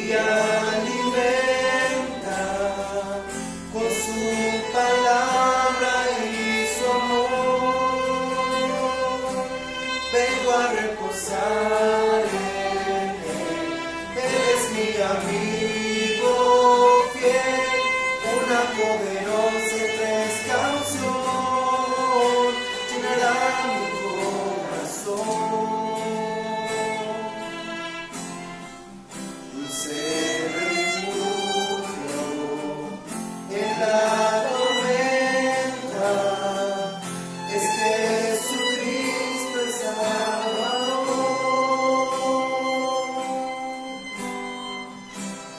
y alimenta con su palabra y su amor. Vengo a reposar en él, él es mi amigo fiel, una poderosa y fresca unción llenará mi corazón. Dulce refugio en la tormenta es Jesucristo el Salvador.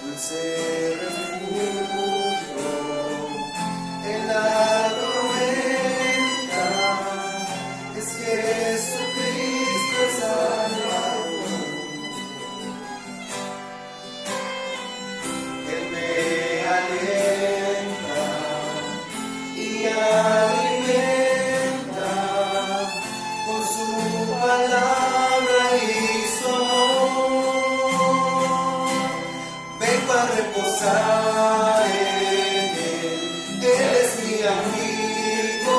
Dulce refugio en la tormenta es Jesucristo el Salvador. Él me alienta y alimenta con su palabra y su amor. Vengo a reposar en él, él es mi amigo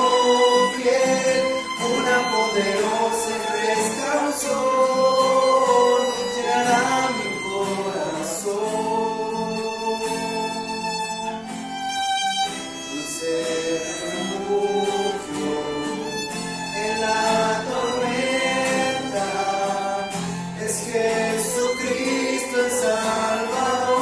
fiel, una poderosa y fresca unción llenará mi corazón. Dulce refugio en la tormenta es Jesucristo el Salvador.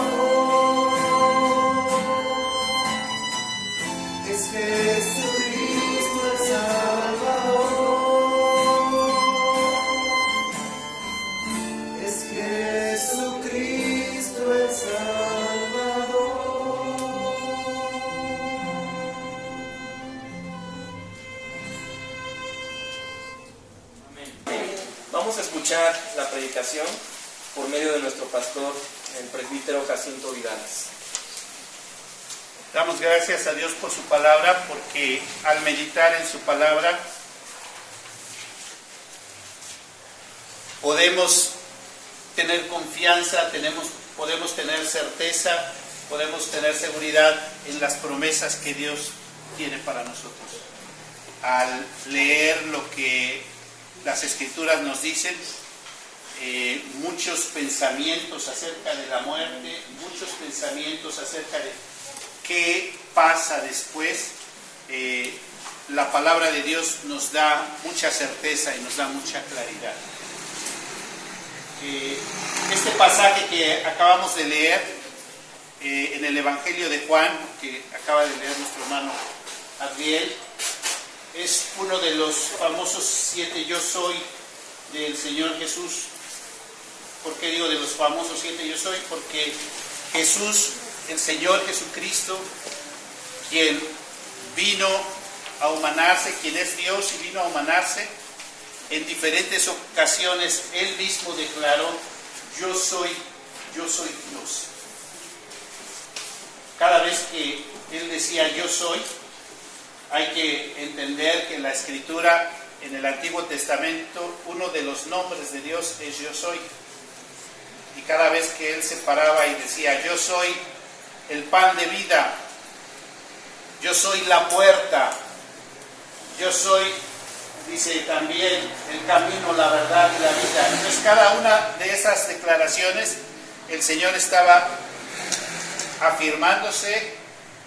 Es Jesucristo el Salvador. Es Jesucristo el Salvador. Vamos a escuchar la predicación por medio de nuestro pastor, el presbítero Jacinto Vidales. Damos gracias a Dios por su palabra, porque al meditar en su palabra podemos tener confianza, podemos tener certeza, podemos tener seguridad en las promesas que Dios tiene para nosotros. Al leer lo que las Escrituras nos dicen, muchos pensamientos acerca de la muerte, muchos pensamientos acerca de qué pasa después, la palabra de Dios nos da mucha certeza y nos da mucha claridad. Este pasaje que acabamos de leer en el Evangelio de Juan, que acaba de leer nuestro hermano Adriel, es uno de los famosos 7 yo soy del Señor Jesús. ¿Por qué digo de los famosos 7 yo soy? Porque Jesús, el Señor Jesucristo, quien vino a humanarse, quien es Dios y vino a humanarse, en diferentes ocasiones Él mismo declaró, yo soy Dios. Cada vez que Él decía yo soy, hay que entender que en la Escritura, en el Antiguo Testamento, uno de los nombres de Dios es yo soy. Y cada vez que Él se paraba y decía, yo soy el pan de vida, yo soy la puerta, yo soy, dice también, el camino, la verdad y la vida. Entonces cada una de esas declaraciones, el Señor estaba afirmándose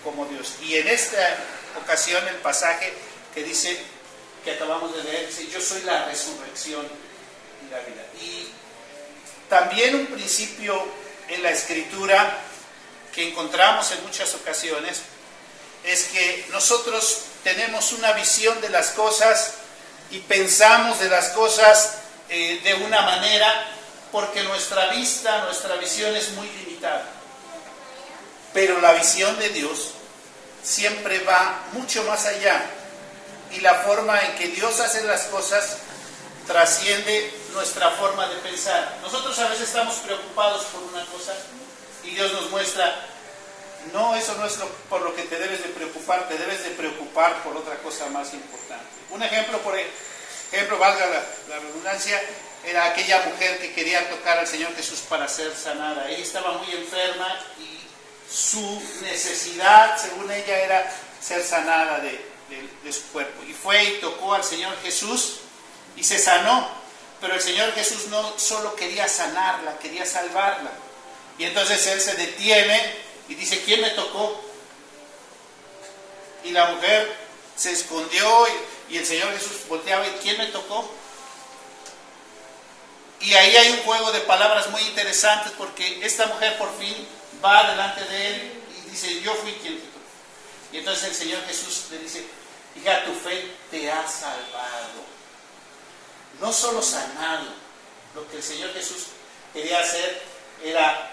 como Dios. Y en esta ocasión el pasaje que dice, que acabamos de leer, dice, yo soy la resurrección y la vida. Y también un principio en la Escritura que encontramos en muchas ocasiones es que nosotros tenemos una visión de las cosas y pensamos de las cosas de una manera porque nuestra vista, nuestra visión es muy limitada. Pero la visión de Dios siempre va mucho más allá, y la forma en que Dios hace las cosas trasciende nuestra forma de pensar. Nosotros a veces estamos preocupados por una cosa y Dios nos muestra, no, eso no es por lo que te debes de preocupar, te debes de preocupar por otra cosa más importante. Un ejemplo, por ejemplo, valga la redundancia, era aquella mujer que quería tocar al Señor Jesús para ser sanada. Ella estaba muy enferma y su necesidad, según ella, era ser sanada de su cuerpo. Y fue y tocó al Señor Jesús y se sanó. Pero el Señor Jesús no solo quería sanarla, quería salvarla. Y entonces Él se detiene y dice, ¿quién me tocó? Y la mujer se escondió y el Señor Jesús volteaba y ¿quién me tocó? Y ahí hay un juego de palabras muy interesantes, porque esta mujer por fin va delante de Él y dice, yo fui quien te tocó. Y entonces el Señor Jesús le dice, hija, tu fe te ha salvado. No solo sanado, lo que el Señor Jesús quería hacer era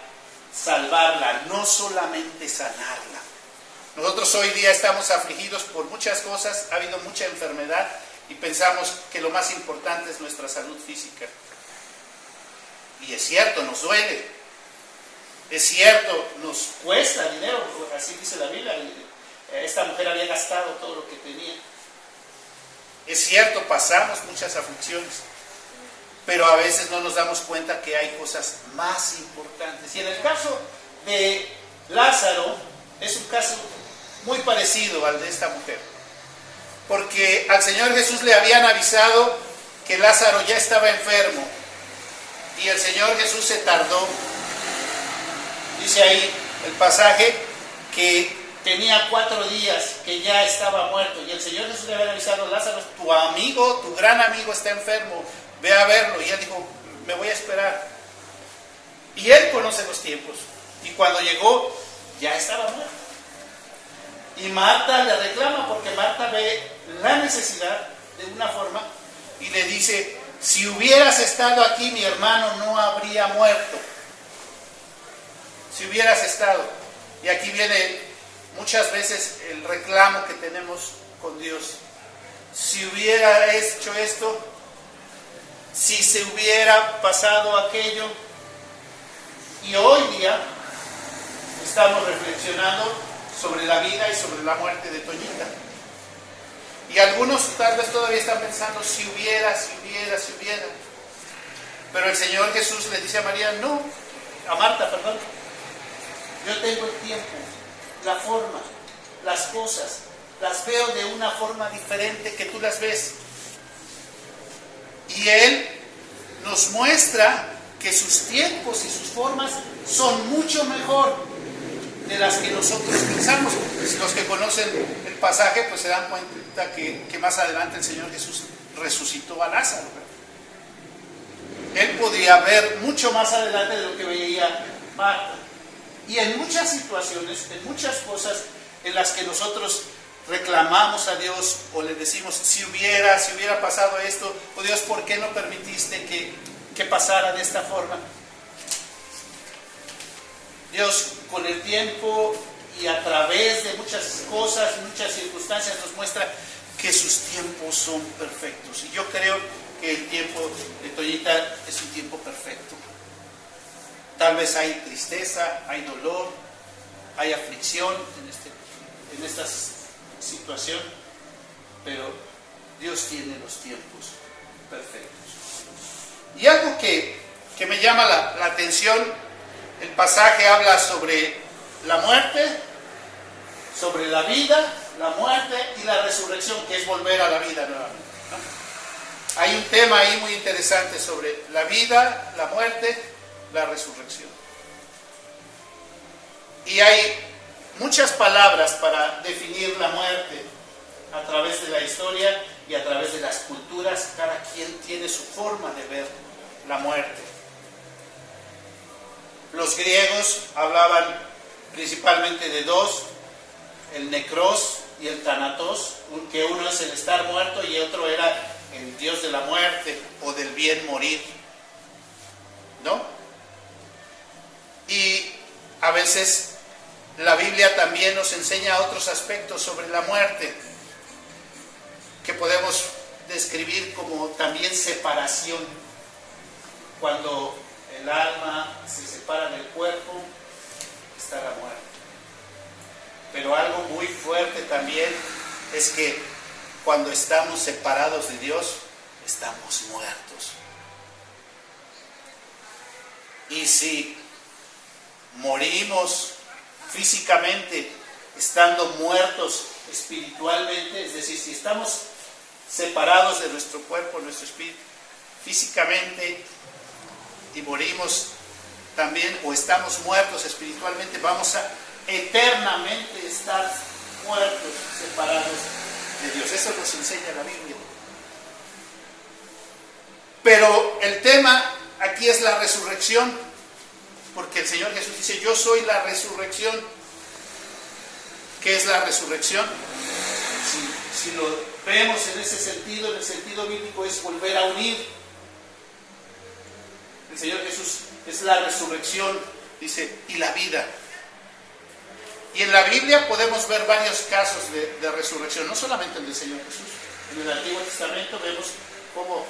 salvarla, no solamente sanarla. Nosotros hoy día estamos afligidos por muchas cosas, ha habido mucha enfermedad y pensamos que lo más importante es nuestra salud física. Y es cierto, nos duele, es cierto, nos cuesta dinero, así dice la Biblia. Esta mujer había gastado todo lo que tenía. Es cierto, pasamos muchas aflicciones, pero a veces no nos damos cuenta que hay cosas más importantes. Y en el caso de Lázaro, es un caso muy parecido al de esta mujer, porque al Señor Jesús le habían avisado que Lázaro ya estaba enfermo, y el Señor Jesús se tardó. Dice ahí el pasaje que tenía 4 días que ya estaba muerto, y el Señor Jesús le había avisado, Lázaro, tu amigo, tu gran amigo está enfermo, ve a verlo. Y él dijo, me voy a esperar. Y él conoce los tiempos, y cuando llegó ya estaba muerto. Y Marta le reclama, porque Marta ve la necesidad de una forma y le dice, si hubieras estado aquí, mi hermano no habría muerto. Si hubieras estado. Y aquí viene muchas veces el reclamo que tenemos con Dios. Si hubiera hecho esto, si se hubiera pasado aquello. Y hoy día estamos reflexionando sobre la vida y sobre la muerte de Toñita. Y algunos tal vez todavía están pensando, si hubiera. Pero el Señor Jesús le dice a María, no, a Marta, perdón, yo tengo el tiempo, la forma, las cosas, las veo de una forma diferente que tú las ves. Y Él nos muestra que sus tiempos y sus formas son mucho mejor de las que nosotros pensamos. Los que conocen el pasaje pues se dan cuenta que más adelante el Señor Jesús resucitó a Lázaro. Él podía ver mucho más adelante de lo que veía Marta. Y en muchas situaciones, en muchas cosas en las que nosotros reclamamos a Dios o le decimos, si hubiera pasado esto, o Dios, ¿por qué no permitiste que pasara de esta forma? Dios, con el tiempo y a través de muchas cosas, muchas circunstancias, nos muestra que sus tiempos son perfectos. Y yo creo que el tiempo de Toñita es un tiempo perfecto. Tal vez hay tristeza, hay dolor, hay aflicción en esta situación, pero Dios tiene los tiempos perfectos. Y algo que me llama la atención, el pasaje habla sobre la muerte, sobre la vida, la muerte y la resurrección, que es volver a la vida nuevamente, ¿no? Hay un tema ahí muy interesante sobre la vida, la muerte, la resurrección. Y hay muchas palabras para definir la muerte a través de la historia y a través de las culturas. Cada quien tiene su forma de ver la muerte. Los griegos hablaban principalmente de dos, el necros y el thanatos, que uno es el estar muerto y otro era el dios de la muerte o del bien morir, ¿no? Y a veces la Biblia también nos enseña otros aspectos sobre la muerte que podemos describir como también separación. Cuando el alma se separa del cuerpo, está la muerte. Pero algo muy fuerte también es que cuando estamos separados de Dios, estamos muertos. Y si morimos físicamente, estando muertos espiritualmente, es decir, si estamos separados de nuestro cuerpo, nuestro espíritu, físicamente, y morimos también, o estamos muertos espiritualmente, vamos a eternamente estar muertos, separados de Dios. Eso nos enseña la Biblia. Pero el tema aquí es la resurrección, porque el Señor Jesús dice, yo soy la resurrección. ¿Qué es la resurrección? Si lo vemos en ese sentido, en el sentido bíblico, es volver a unir. El Señor Jesús es la resurrección, dice, y la vida. Y en la Biblia podemos ver varios casos de resurrección, no solamente el del Señor Jesús. En el Antiguo Testamento vemos cómo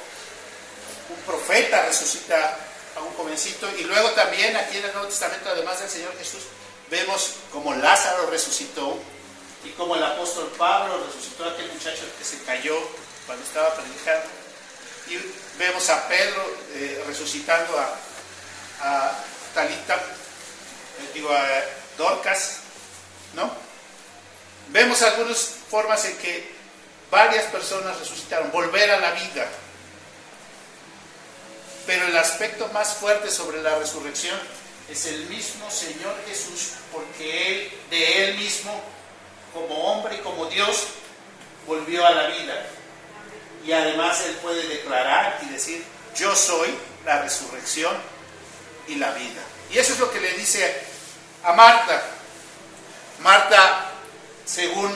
un profeta resucita a un jovencito, y luego también aquí en el Nuevo Testamento, además del Señor Jesús, vemos como Lázaro resucitó, y como el apóstol Pablo resucitó a aquel muchacho que se cayó cuando estaba predicando, y vemos a Pedro resucitando a Talita, a Dorcas, ¿no? Vemos algunas formas en que varias personas resucitaron, volver a la vida. Pero el aspecto más fuerte sobre la resurrección es el mismo Señor Jesús, porque Él, de Él mismo, como hombre y como Dios, volvió a la vida. Y además Él puede declarar y decir, yo soy la resurrección y la vida. Y eso es lo que le dice a Marta. Marta, según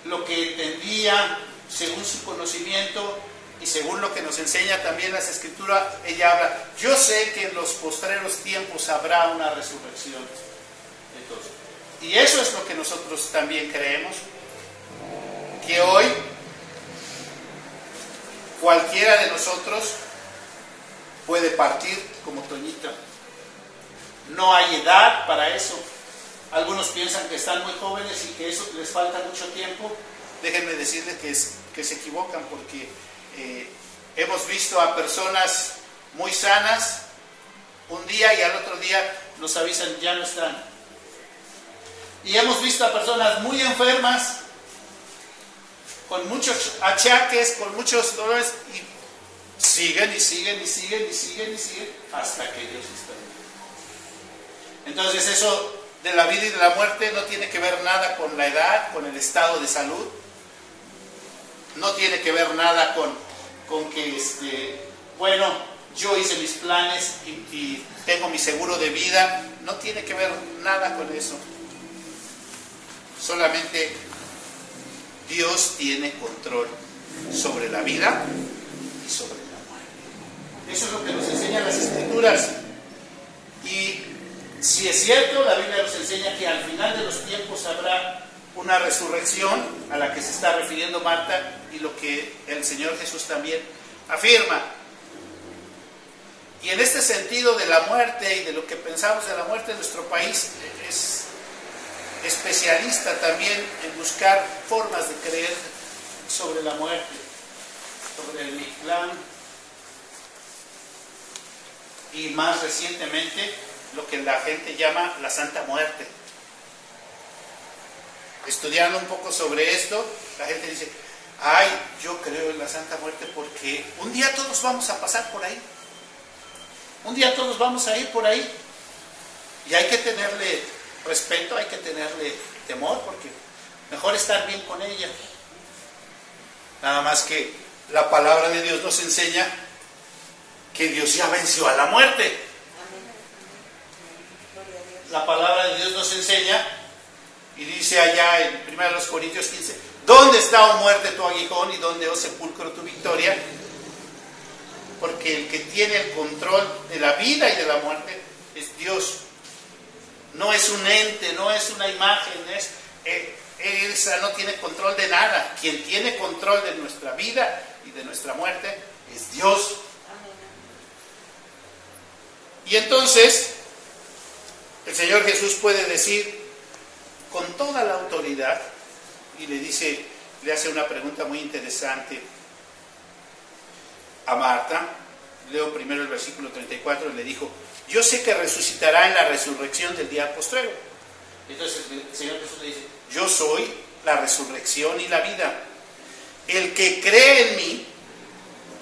lo que entendía, según su conocimiento, y según lo que nos enseña también las Escrituras, ella habla, yo sé que en los postreros tiempos habrá una resurrección de todos. Y eso es lo que nosotros también creemos, que hoy cualquiera de nosotros puede partir como Toñita. No hay edad para eso. Algunos piensan que están muy jóvenes y que eso les falta mucho tiempo. Déjenme decirles que se equivocan, porque hemos visto a personas muy sanas un día y al otro día nos avisan ya no están. Y hemos visto a personas muy enfermas, con muchos achaques, con muchos dolores, y siguen y siguen y siguen y siguen y siguen hasta que Dios está bien. Entonces eso de la vida y de la muerte no tiene que ver nada con la edad, con el estado de salud. No tiene que ver nada con que, bueno, yo hice mis planes y tengo mi seguro de vida. No tiene que ver nada con eso. Solamente Dios tiene control sobre la vida y sobre la muerte. Eso es lo que nos enseñan las Escrituras. Y si es cierto, la Biblia nos enseña que al final de los tiempos habrá una resurrección a la que se está refiriendo Marta, y lo que el Señor Jesús también afirma. Y en este sentido de la muerte y de lo que pensamos de la muerte, nuestro país es especialista también en buscar formas de creer sobre la muerte, sobre el Mictlán, y más recientemente lo que la gente llama la Santa Muerte. Estudiando un poco sobre esto, la gente dice, ay, yo creo en la Santa Muerte porque un día todos vamos a pasar por ahí. Un día todos vamos a ir por ahí. Y hay que tenerle respeto, hay que tenerle temor, porque mejor estar bien con ella. Nada más que la palabra de Dios nos enseña que Dios ya venció a la muerte. La palabra de Dios nos enseña, y dice allá en 1 Corintios 15, ¿dónde está, oh muerte, tu aguijón, y dónde, oh sepulcro, tu victoria? Porque el que tiene el control de la vida y de la muerte es Dios. No es un ente, no es una imagen, esa no tiene control de nada. Quien tiene control de nuestra vida y de nuestra muerte es Dios. Y entonces el Señor Jesús puede decir con toda la autoridad, y le hace una pregunta muy interesante a Marta. Leo primero el versículo 34, y le dijo, yo sé que resucitará en la resurrección del día postrero. Entonces el Señor Jesús le dice, yo soy la resurrección y la vida. El que cree en mí,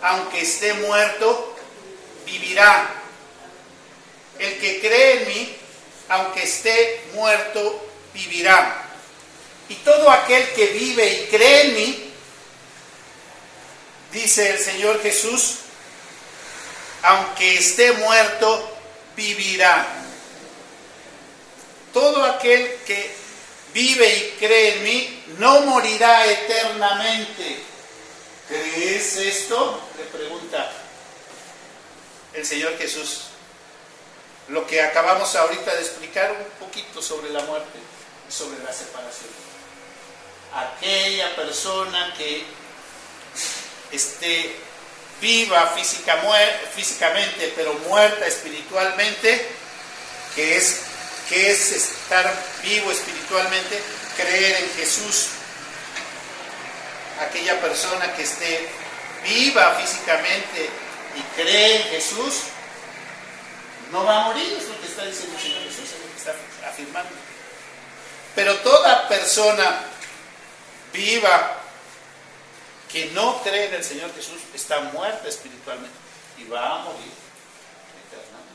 aunque esté muerto, vivirá. El que cree en mí, aunque esté muerto, vivirá. Y todo aquel que vive y cree en mí, dice el Señor Jesús, aunque esté muerto, vivirá. Todo aquel que vive y cree en mí, no morirá eternamente. ¿Crees esto? Le pregunta el Señor Jesús. Lo que acabamos ahorita de explicar un poquito sobre la muerte y sobre la separación. Aquella persona que esté viva físicamente, pero muerta espiritualmente, que es estar vivo espiritualmente, creer en Jesús. Aquella persona que esté viva físicamente y cree en Jesús, no va a morir, es lo que está diciendo el Señor Jesús, es lo que está afirmando. Pero toda persona viva que no cree en el Señor Jesús está muerta espiritualmente y va a morir eternamente.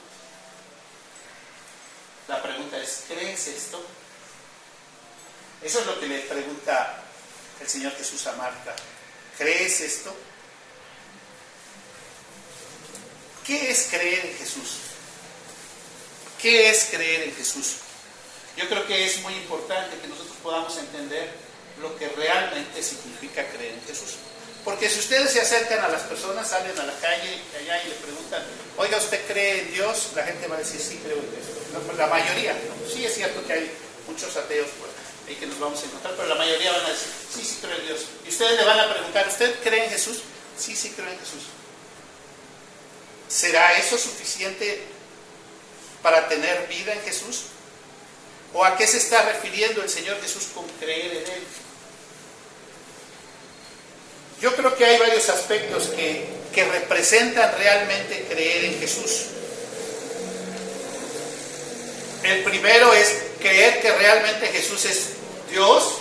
La pregunta es, ¿crees esto? Eso es lo que le pregunta el Señor Jesús a Marta. ¿Crees esto? ¿Qué es creer en Jesús? ¿Qué es creer en Jesús? Yo creo que es muy importante que nosotros podamos entender lo que realmente significa creer en Jesús. Porque si ustedes se acercan a las personas, salen a la calle allá y le preguntan, oiga, ¿usted cree en Dios? La gente va a decir, sí, creo en Dios. No, la mayoría, ¿no? Sí es cierto que hay muchos ateos por ahí que nos vamos a encontrar, pero la mayoría van a decir, sí, sí creo en Dios. Y ustedes le van a preguntar, ¿usted cree en Jesús? Sí, sí creo en Jesús. ¿Será eso suficiente para tener vida en Jesús? ¿O a qué se está refiriendo el Señor Jesús con creer en Él? Yo creo que hay varios aspectos que representan realmente creer en Jesús. El primero es creer que realmente Jesús es Dios.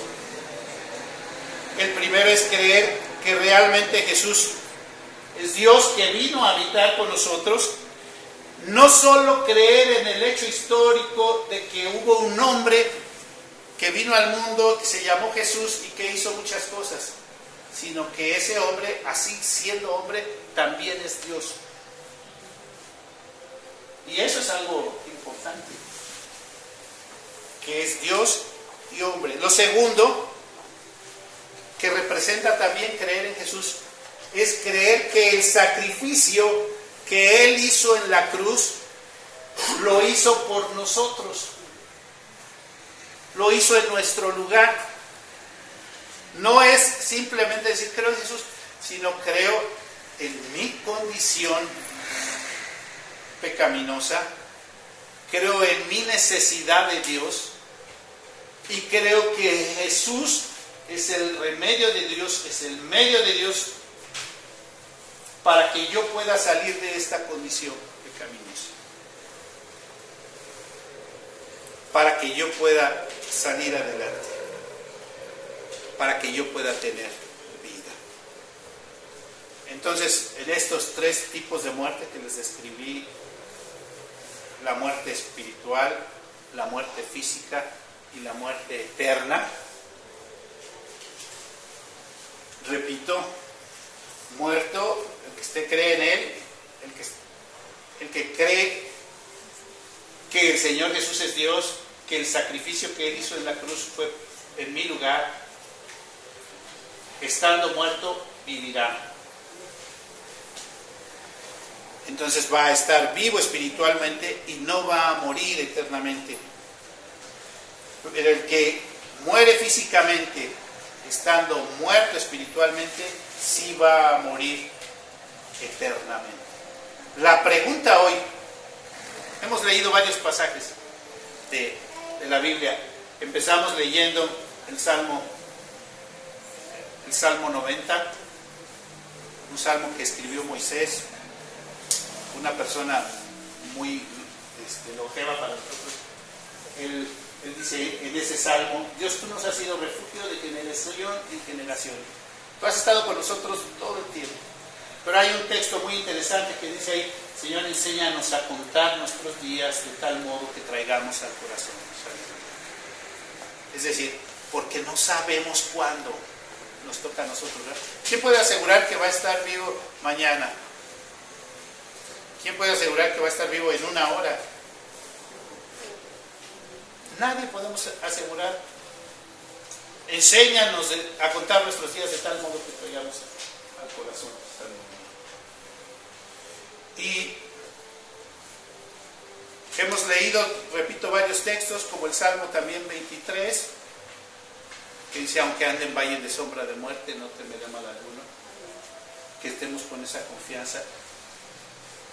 El primero es creer que realmente Jesús es Dios que vino a habitar con nosotros. No solo creer en el hecho histórico de que hubo un hombre que vino al mundo, que se llamó Jesús y que hizo muchas cosas, sino que ese hombre, así siendo hombre, también es Dios. Y eso es algo importante, que es Dios y hombre. Lo segundo, que representa también creer en Jesús, es creer que el sacrificio que Él hizo en la cruz, lo hizo por nosotros. Lo hizo en nuestro lugar. No es simplemente decir creo en Jesús, sino creo en mi condición pecaminosa, creo en mi necesidad de Dios y creo que Jesús es el remedio de Dios, es el medio de Dios para que yo pueda salir de esta condición pecaminosa, para que yo pueda salir adelante, para que yo pueda tener vida. Entonces, en estos tres tipos de muerte que les describí, la muerte espiritual, la muerte física y la muerte eterna, repito, muerto, el que usted cree en Él, el que cree que el Señor Jesús es Dios, que el sacrificio que Él hizo en la cruz fue en mi lugar, estando muerto, vivirá. Entonces va a estar vivo espiritualmente y no va a morir eternamente. Pero el que muere físicamente, estando muerto espiritualmente, sí va a morir eternamente. La pregunta hoy, hemos leído varios pasajes de la Biblia. Empezamos leyendo el Salmo 90, un salmo que escribió Moisés, una persona muy longeva para nosotros. Él dice en ese salmo: Dios, tú nos has sido refugio de generación en generación. Tú has estado con nosotros todo el tiempo. Pero hay un texto muy interesante que dice ahí: Señor, enséñanos a contar nuestros días de tal modo que traigamos al corazón. Es decir, porque no sabemos cuándo nos toca a nosotros, ¿verdad? ¿Quién puede asegurar que va a estar vivo mañana? ¿Quién puede asegurar que va a estar vivo en una hora? Nadie podemos asegurar. Enséñanos a contar nuestros días de tal modo que traigamos al corazón. Y hemos leído, repito, varios textos, como el Salmo también 23, que dice: aunque ande en valle de sombra de muerte, no temeré mal alguno. Que estemos con esa confianza,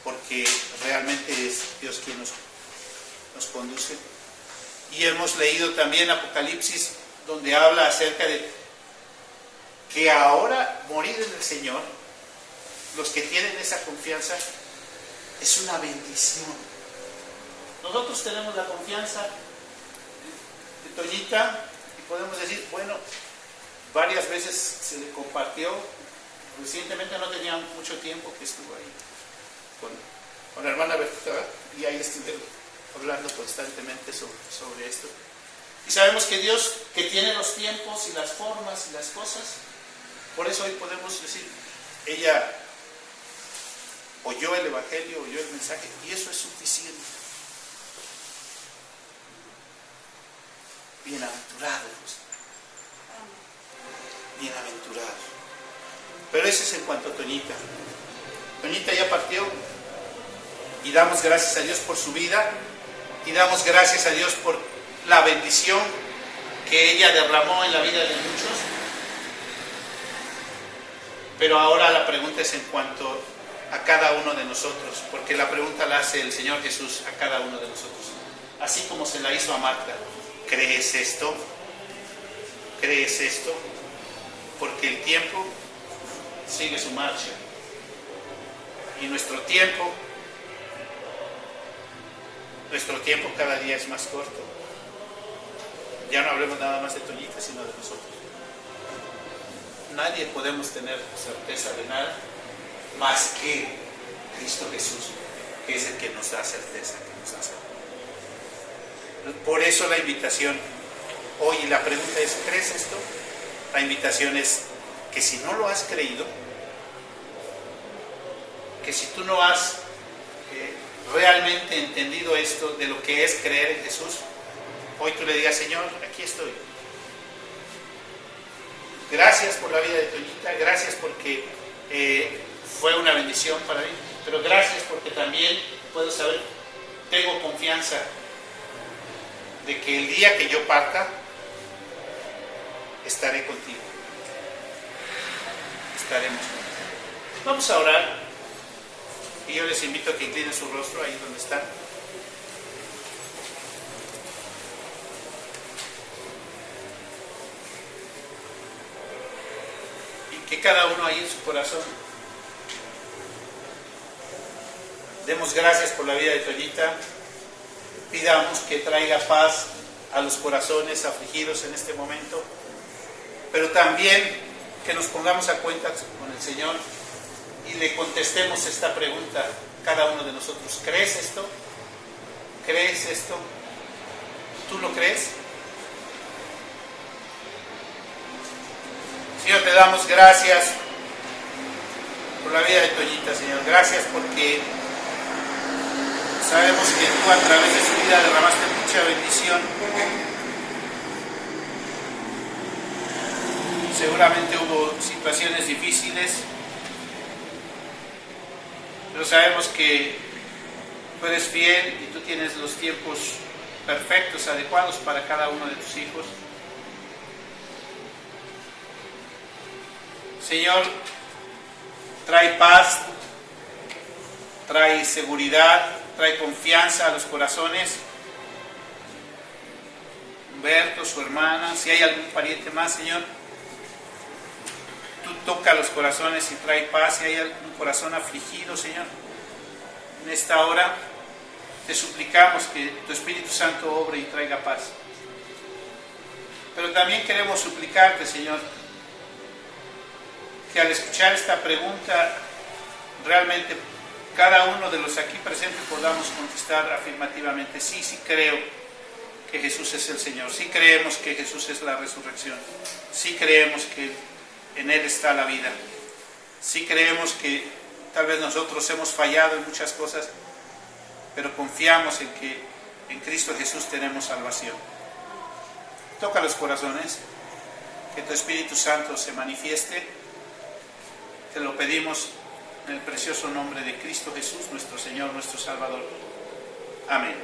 porque realmente es Dios quien nos conduce. Y hemos leído también Apocalipsis, donde habla acerca de que ahora morir en el Señor, los que tienen esa confianza, es una bendición. Nosotros tenemos la confianza de Toñita y podemos decir, bueno, varias veces se le compartió. Recientemente, no tenía mucho tiempo que estuvo ahí con la hermana Bertita, y ahí estuvieron hablando constantemente sobre esto. Y sabemos que Dios, que tiene los tiempos y las formas y las cosas, por eso hoy podemos decir, ella oyó el Evangelio, oyó el mensaje, y eso es suficiente. Bienaventurados. Bienaventurados. Pero eso es en cuanto a Toñita. Toñita ya partió, y damos gracias a Dios por su vida, y damos gracias a Dios por la bendición que ella derramó en la vida de muchos. Pero ahora la pregunta es en cuanto a cada uno de nosotros, porque la pregunta la hace el Señor Jesús a cada uno de nosotros, así como se la hizo a Marta. ¿Crees esto? ¿Crees esto? Porque el tiempo sigue su marcha, y nuestro tiempo cada día es más corto. Ya no hablemos nada más de Toñita, sino de nosotros. Nadie podemos tener certeza de nada más que Cristo Jesús, que es el que nos da certeza, Por eso la invitación hoy, la pregunta es: ¿crees esto? La invitación es que si no lo has creído, que si tú no has realmente entendido esto de lo que es creer en Jesús, hoy tú le digas: Señor, aquí estoy. Gracias por la vida de Toñita, gracias porque fue una bendición para mí, pero gracias porque también puedo saber, tengo confianza de que el día que yo parta, estaré contigo. Estaremos contigo. Vamos a orar, y yo les invito a que inclinen su rostro ahí donde están. Y que cada uno ahí en su corazón demos gracias por la vida de Toñita. Pidamos que traiga paz a los corazones afligidos en este momento, pero también que nos pongamos a cuenta con el Señor y le contestemos esta pregunta, cada uno de nosotros: ¿crees esto? ¿Crees esto? ¿Tú lo crees? Señor, te damos gracias por la vida de Toñita, Señor. Gracias porque sabemos que tú a través de su vida derramaste mucha bendición. Seguramente hubo situaciones difíciles, pero sabemos que tú eres fiel y tú tienes los tiempos perfectos, adecuados para cada uno de tus hijos. Señor, trae paz, trae seguridad, trae confianza a los corazones. Humberto, su hermana, si hay algún pariente más, Señor, tú toca los corazones y trae paz. Si hay algún corazón afligido, Señor, en esta hora, te suplicamos que tu Espíritu Santo obre y traiga paz. Pero también queremos suplicarte, Señor, que al escuchar esta pregunta, realmente cada uno de los aquí presentes podamos contestar afirmativamente: sí, sí creo que Jesús es el Señor, sí creemos que Jesús es la resurrección, sí creemos que en Él está la vida, sí creemos que tal vez nosotros hemos fallado en muchas cosas, pero confiamos en que en Cristo Jesús tenemos salvación. Toca los corazones, que tu Espíritu Santo se manifieste. Te lo pedimos en el precioso nombre de Cristo Jesús, nuestro Señor, nuestro Salvador. Amén.